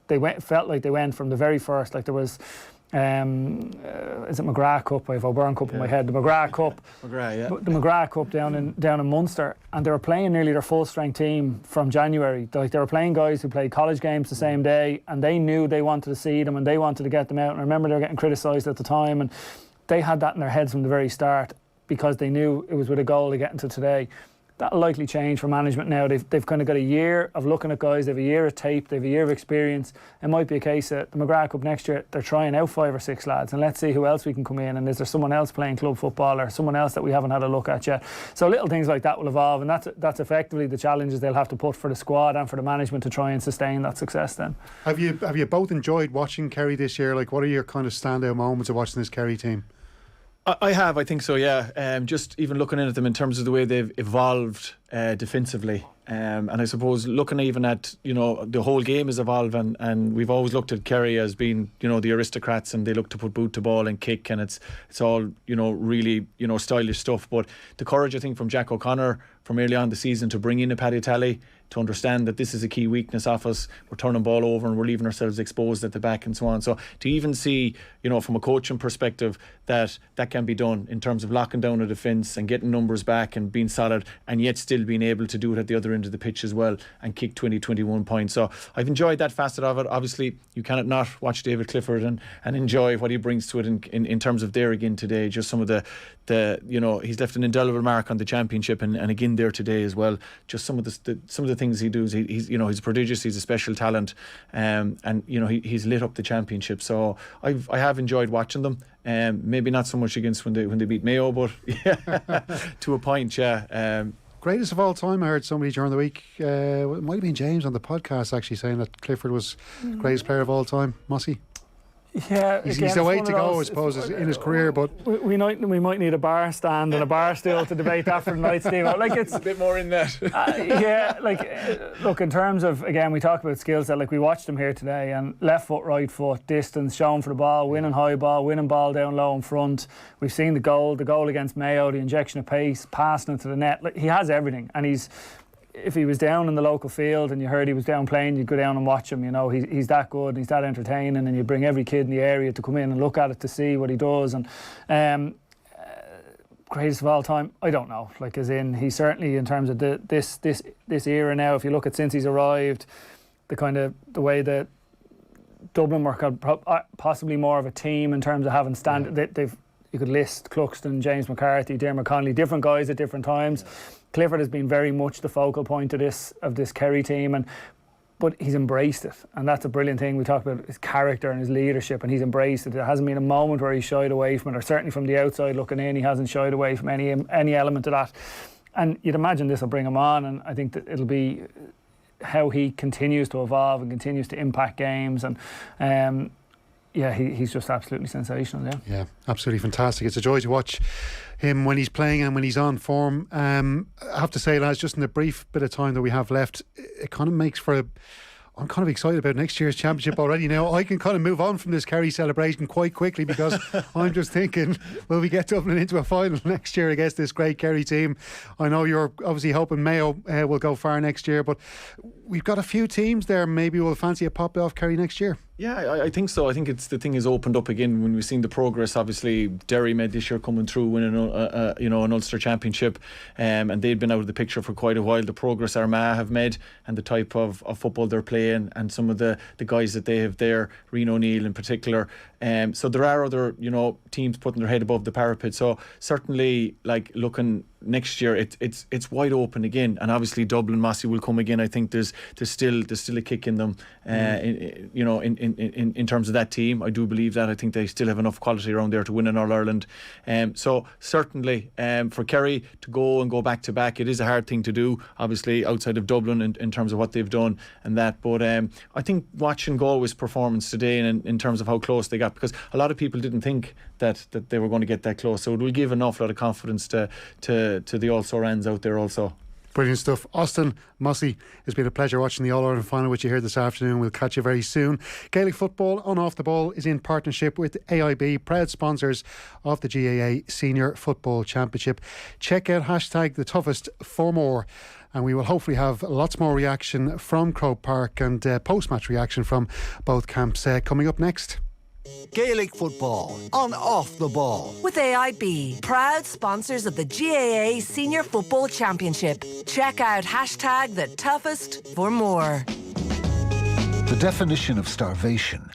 felt like they went from the very first. Like there was. Is it McGrath Cup? I have O'Byrne Cup in my head. The McGrath Cup. The McGrath Cup down in Munster, and they were playing nearly their full strength team from January. Like they were playing guys who played college games the same day, and they knew they wanted to see them and they wanted to get them out. And I remember they were getting criticised at the time, and they had that in their heads from the very start because they knew it was with a goal to get into today. That'll likely change for management now. They've kind of got a year of looking at guys. They have a year of tape. They have a year of experience. It might be a case that the McGrath Cup next year, they're trying out 5 or 6 lads, and let's see who else we can come in, and is there someone else playing club football or someone else that we haven't had a look at yet. So little things like that will evolve, and that's effectively the challenges they'll have to put for the squad and for the management to try and sustain that success then. Have you both enjoyed watching Kerry this year? Like, what are your kind of standout moments of watching this Kerry team? I think so, yeah. Just even looking at them in terms of the way they've evolved defensively. And I suppose looking even at, the whole game is evolving, and we've always looked at Kerry as being, the aristocrats, and they look to put boot to ball and kick, and it's all, really, stylish stuff. But the courage, I think, from Jack O'Connor from early on the season to bring in a Paddy Tally, to understand that this is a key weakness of us. We're turning ball over and we're leaving ourselves exposed at the back and so on. So to even see, from a coaching perspective, that can be done in terms of locking down a defence and getting numbers back and being solid, and yet still being able to do it at the other end of the pitch as well and kick 20-21 points. So I've enjoyed that facet of it. Obviously, you cannot not watch David Clifford and enjoy what he brings to it in terms of there again today. Just some of the he's left an indelible mark on the championship, and again there today as well. Just some of the things he does. He's prodigious. He's a special talent, and he's lit up the championship. So I have enjoyed watching them. Maybe not so much against when they beat Mayo, but yeah, to a point, yeah. Greatest of all time, I heard somebody during the week, it might have been James on the podcast actually saying that Clifford was the greatest player of all time. Mossy? Yeah, he's the way to go, I suppose, in his career. But we might need a bar stand and a bar stool to debate that for the night, Steve. It's a bit more in that. Look, in terms of, again, we talk about skill set. We watched him here today, and left foot, right foot, distance, showing for the ball, winning high ball, winning ball down low in front. We've seen the goal against Mayo, the injection of pace, passing it to the net. He has everything, and if he was down in the local field and you heard he was down playing, you'd go down and watch him. He's that good and he's that entertaining, and you bring every kid in the area to come in and look at it to see what he does. And greatest of all time, I don't know. He's certainly, in terms of this era now, if you look at since he's arrived, the way that Dublin were possibly more of a team in terms of having you could list Cluxton, James McCarthy, Dermot Connolly, different guys at different times. Yeah. Clifford has been very much the focal point of this Kerry team, but he's embraced it, and that's a brilliant thing. We talk about his character and his leadership, and he's embraced it. There hasn't been a moment where he's shied away from it, or certainly from the outside looking in, he hasn't shied away from any element of that. And you'd imagine this will bring him on, and I think that it'll be how he continues to evolve and continues to impact games, and he's just absolutely sensational. Yeah, absolutely fantastic. It's a joy to watch him when he's playing and when he's on form. I have to say, lads, just in the brief bit of time that we have left, it kind of makes for I'm kind of excited about next year's championship already now. I can kind of move on from this Kerry celebration quite quickly, because I'm just thinking, will we get Dublin into a final next year against this great Kerry team? I know you're obviously hoping Mayo will go far next year, but we've got a few teams there. Maybe we'll fancy a pop off Kerry next year. Yeah, I think so. I think the thing is opened up again when we've seen the progress. Obviously, Derry made this year coming through, winning an Ulster Championship, and they'd been out of the picture for quite a while. The progress Armagh have made and the type of football they're playing, and some of the guys that they have there, Rian O'Neill in particular. So there are other teams putting their head above the parapet. So certainly, looking next year, it's wide open again, and obviously Dublin, Mossy will come again. I think there's still a kick in them, in terms of that team. I do believe that. I think they still have enough quality around there to win in All-Ireland. So certainly for Kerry to go back to back, it is a hard thing to do, obviously outside of Dublin in terms of what they've done and that. But I think watching Galway's performance today, and in terms of how close they got, because a lot of people didn't think that they were going to get that close, so it will give an awful lot of confidence to the All-Sorans out there also. Brilliant stuff. Austin, Mossy, it's been a pleasure watching the All-Ireland final with you here this afternoon. We'll catch you very soon. Gaelic football on Off the Ball is in partnership with AIB, proud sponsors of the GAA Senior Football Championship. Check out #TheToughest for more, and we will hopefully have lots more reaction from Croke Park and post-match reaction from both camps coming up next. Gaelic football on Off the Ball with AIB, proud sponsors of the GAA Senior Football Championship. Check out #TheToughest for more. The definition of starvation